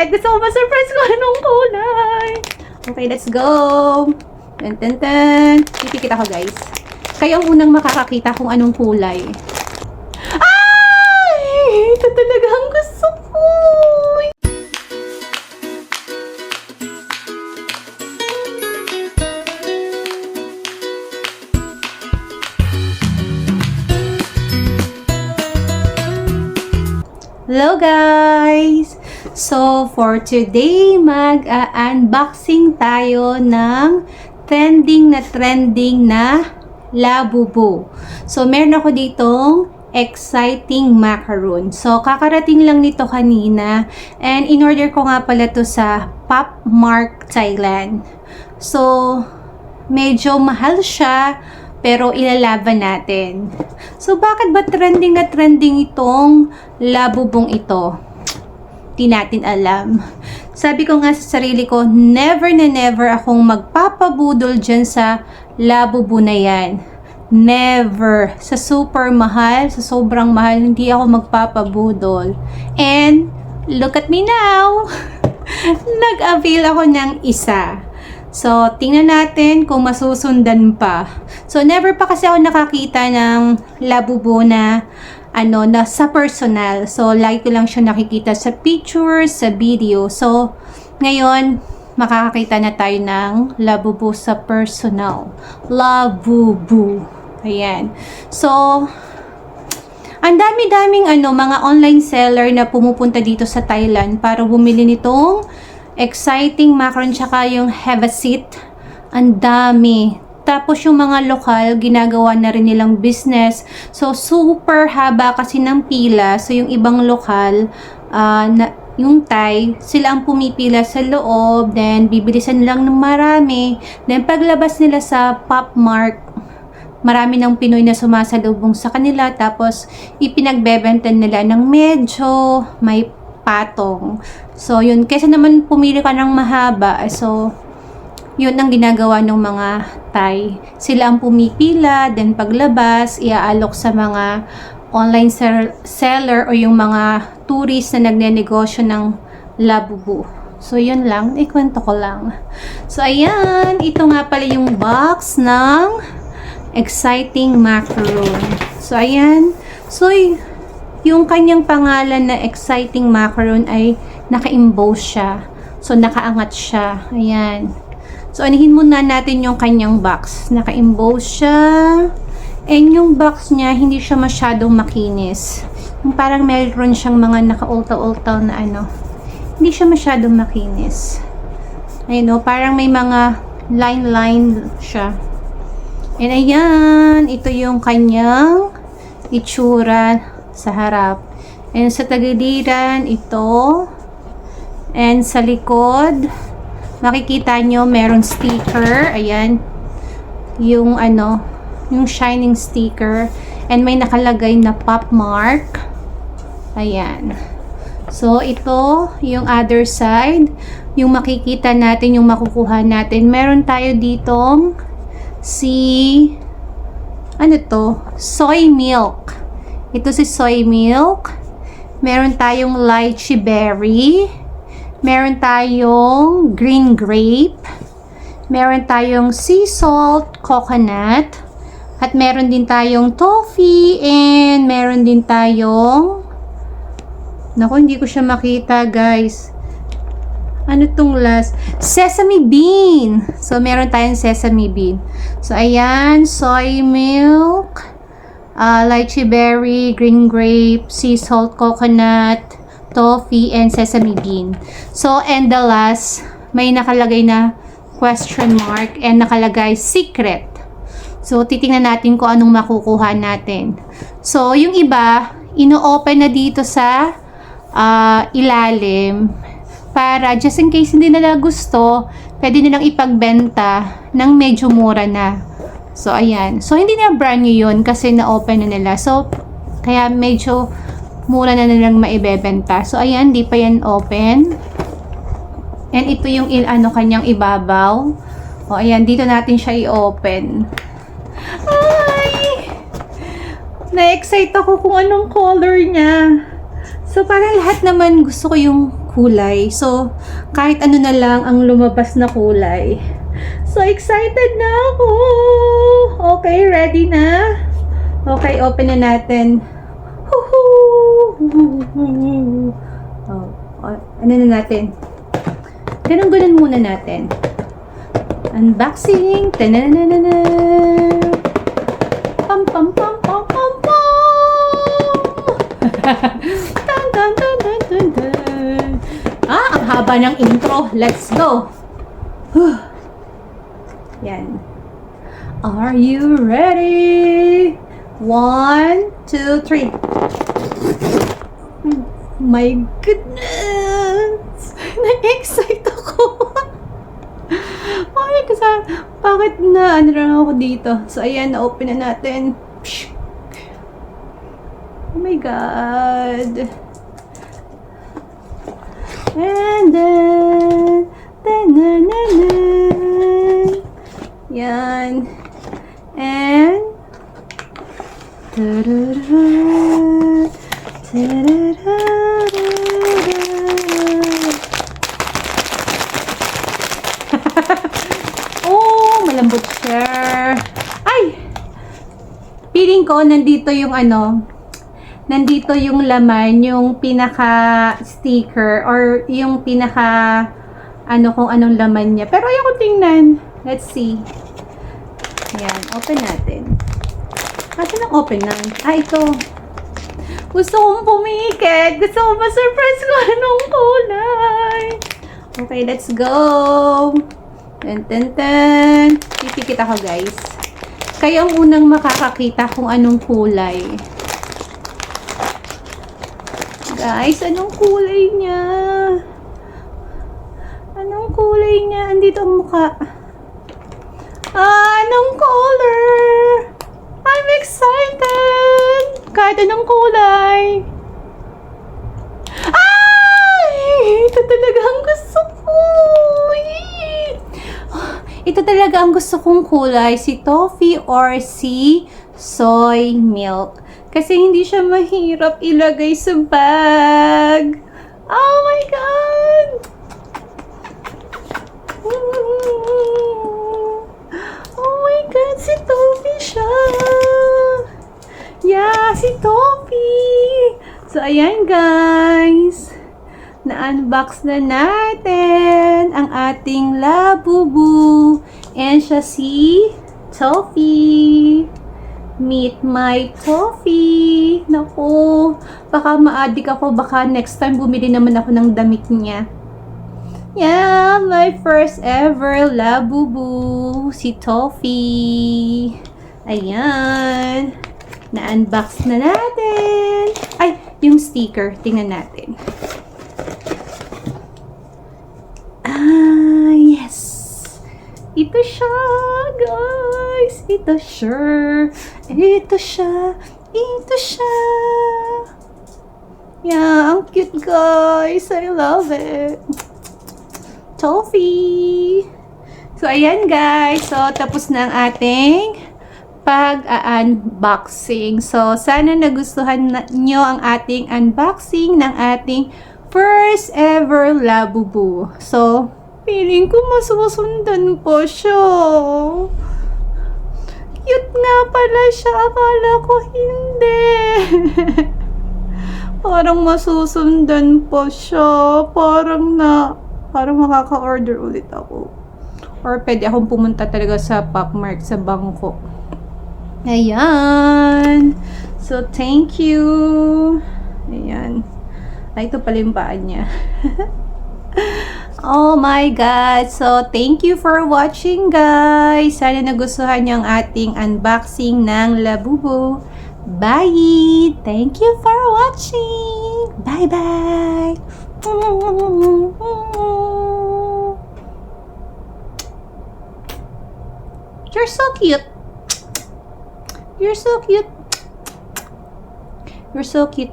excited. Gusto ko ma-surprise ko anong kulay. Okay, let's go. Tan, tan, tan. Pipikit ako, guys. Kayo ang unang makakakita kung anong kulay. Ay! Ito talaga ang gusto ko. Hello guys! So for today, mag-unboxing tayo ng trending na Labubu. So meron ako ditong exciting macaron. So kakarating lang nito kanina and in-order ko nga pala to sa Pop Mart Thailand. So medyo mahal siya pero ilalaban natin. So, bakit ba trending na trending itong Labubong ito? Di natin alam. Sabi ko nga sa sarili ko, never na never akong magpapabudol dyan sa Labubu na yan. Never. Sa super mahal, sa sobrang mahal, hindi ako magpapabudol. And, look at me now! Nag-avail ako ng isa. So, tingnan natin kung masusundan pa. So, never pa kasi ako nakakita ng Labubu na na sa personal. So, lagi ko lang siya nakikita sa pictures, sa video. So, ngayon, makakakita na tayo ng Labubu sa personal. Labubu. Ayan. So, ang dami-daming mga online seller na pumupunta dito sa Thailand para bumili nitong exciting macaron tsaka yung have a seat. Ang dami. Tapos yung mga lokal, ginagawa na rin nilang business. So, super haba kasi ng pila. So, yung ibang lokal, yung Thai, sila ang pumipila sa loob. Then, bibilisan lang ng marami. Then, paglabas nila sa Pop Mart, marami ng Pinoy na sumasalubong sa kanila. Tapos, ipinagbebenta nila ng medyo may patong. So, yun. Kesa naman pumili ka ng mahaba. So, yun ang ginagawa ng mga Thai. Sila ang pumipila, then paglabas, iaalok sa mga online seller o yung mga tourist na nagnenegosyo ng Labubu. So, yun lang. Ikwento ko lang. So, ayan. Ito nga pala yung box ng exciting macaron. So, ayan. So, yung kanyang pangalan na exciting macaron ay naka-emboss siya. So, nakaangat siya. Ayan. So, anihin muna natin yung kanyang box. Naka-emboss siya. And yung box niya, hindi siya masyadong makinis. Yung parang meron siyang mga naka-ultaw-ultaw na Hindi siya masyadong makinis. Ayun o, parang may mga line-line siya. And ayan, ito yung kanyang itsura sa harap. And sa tagiliran, ito. And sa likod, makikita nyo, meron sticker. Ayan. Yung yung shining sticker. And may nakalagay na Pop Mart. Ayan. So, ito, yung other side. Yung makikita natin, yung makukuha natin. Meron tayo ditong soy milk. Ito si soy milk. Meron tayong lychee berry. Meron tayong green grape. Meron tayong sea salt coconut. At meron din tayong toffee. And meron din tayong hindi ko siya makita, guys. Ano tong last? Sesame bean. So, meron tayong sesame bean. So, ayan. Soy milk. Lychee berry, green grape, sea salt coconut, toffee, and sesame bean. So, and the last, may nakalagay na question mark and nakalagay secret. So, titingnan natin kung anong makukuha natin. So, yung iba, ino-open na dito sa ilalim para just in case hindi nila gusto, pwede nilang ipagbenta ng medyo mura na. So, ayan. So, hindi na brand new yun kasi na-open na nila. So, kaya medyo mura na nilang maibebenta. So, ayan. Di pa yan open. And ito yung kanyang ibabaw. O, ayan. Dito natin siya i-open. Ay! Na-excite ako kung anong color niya. So, parang lahat naman gusto ko yung kulay. So, kahit ano na lang ang lumabas na kulay. So, excited na ako! Okay, ready na? Okay, open na natin. Oh, ano na natin? Ganun-ganun muna natin. Unboxing! Tananana! Pam pam pam pam pam pam! Tan tan tan tan tan tan! Ang haba ng intro. Let's go! Yan. Are you ready? 1, 2, 3. My goodness! Na-excite ako! Bakit na ano lang ako dito? So, ayan, na-open na natin. Oh my God! And then, yan. And, oh, malambot siya. Ay! Feeling ko, nandito yung nandito yung laman, yung pinaka-sticker, or yung pinaka, kung anong laman niya. Pero ayoko tingnan. Let's see. Ayan, open natin. Kasi nang open na. Ito. Gusto kong pumikit. Gusto kong ma-surprise ko anong kulay. Okay, let's go. Ten. Pipikit ako, guys. Kayo ang unang makakakita kung anong kulay. Guys, anong kulay niya? Anong kulay niya? Andito ang mukha. Anong color? I'm excited! Kahit anong kulay. Ay! Ito talaga ang gusto ko! Ito talaga ang gusto kong kulay. Si toffee or si soy milk. Kasi hindi siya mahirap ilagay sa bag. Oh my God! Oh my God, si Toffee siya. Yeah, si Toffee. So, ayan guys. Na-unbox na natin ang ating Labubu. And siya si Toffee. Meet my Toffee. Naku, baka ma-addict ako. Baka next time bumili naman ako ng damit niya. Yeah, my first ever Labubu, si Toffee. Ayan. Na-unbox na natin. Ay, yung sticker. Tingnan natin. Yes. Ito siya, guys. Ito siya. Ito siya. Ito siya. Yeah, ang cute, guys. I love it. Toffee. So, ayan guys. So, tapos na ang ating pag-unboxing. So, sana nagustuhan nyo ang ating unboxing ng ating first ever Labubu. So, feeling ko masusundan po siya. Cute nga pala siya. Akala ko hindi. Parang masusundan po siya. Parang makaka-order ulit ako. Or pwede akong pumunta talaga sa Pop-Mart sa bangko. Ayan. So, thank you. Ayan. Ay, ito pala yung paan niya. Oh my God. So, thank you for watching, guys. Sana nagustuhan niyo ang ating unboxing ng Labubu. Bye! Thank you for watching. Bye-bye. You're so cute. You're so cute. You're so cute.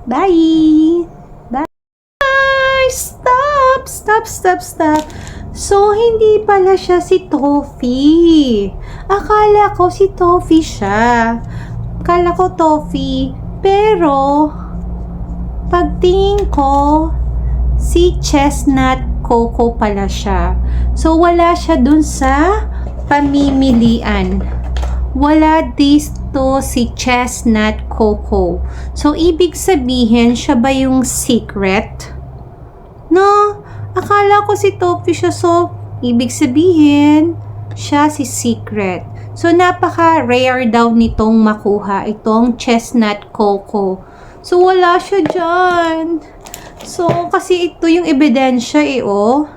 Bye. Bye. Stop. So, hindi pala siya si Toffee. Akala ko si Toffee siya. Akala ko Toffee. Pero, pagtingin ko, si Chestnut Coco pala siya. So, wala siya dun sa pamimilian. Wala dito si Chestnut Coco. So, ibig sabihin, siya ba yung secret? No? Akala ko si Toffee siya. So, ibig sabihin, siya si secret. So, napaka-rare daw nitong makuha. Itong Chestnut Coco. So, wala siya dyan. So, kasi ito yung ebidensya oh.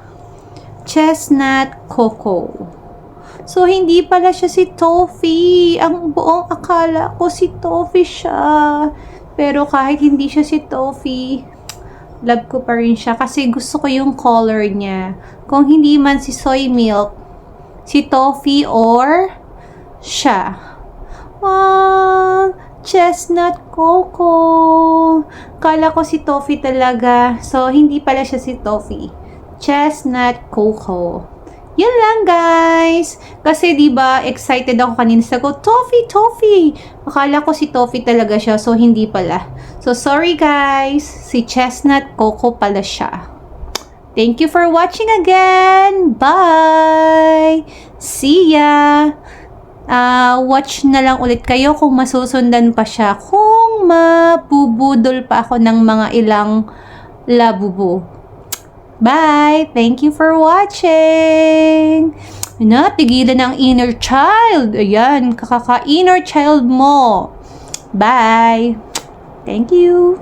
Chestnut Coco. So, hindi pala siya si Toffee. Ang buong akala ko si Toffee siya. Pero kahit hindi siya si Toffee, love ko pa rin siya. Kasi gusto ko yung color niya. Kung hindi man si Soy Milk, si Toffee or siya. Wow! Chestnut Coco. Kala ko si Toffee talaga. So, hindi pala siya si Toffee. Chestnut Coco. Yun lang, guys. Kasi, diba, excited ako kanina. Sabi ko, Toffee! Akala ko si Toffee talaga siya. So, hindi pala. So, sorry, guys. Si Chestnut Coco pala siya. Thank you for watching again. Bye! See ya! Watch na lang ulit kayo kung masusundan pa siya. Kung mabubudol pa ako ng mga ilang labubo. Bye! Thank you for watching! Tigilan ang inner child. Ayan, kakaka-inner child mo. Bye! Thank you!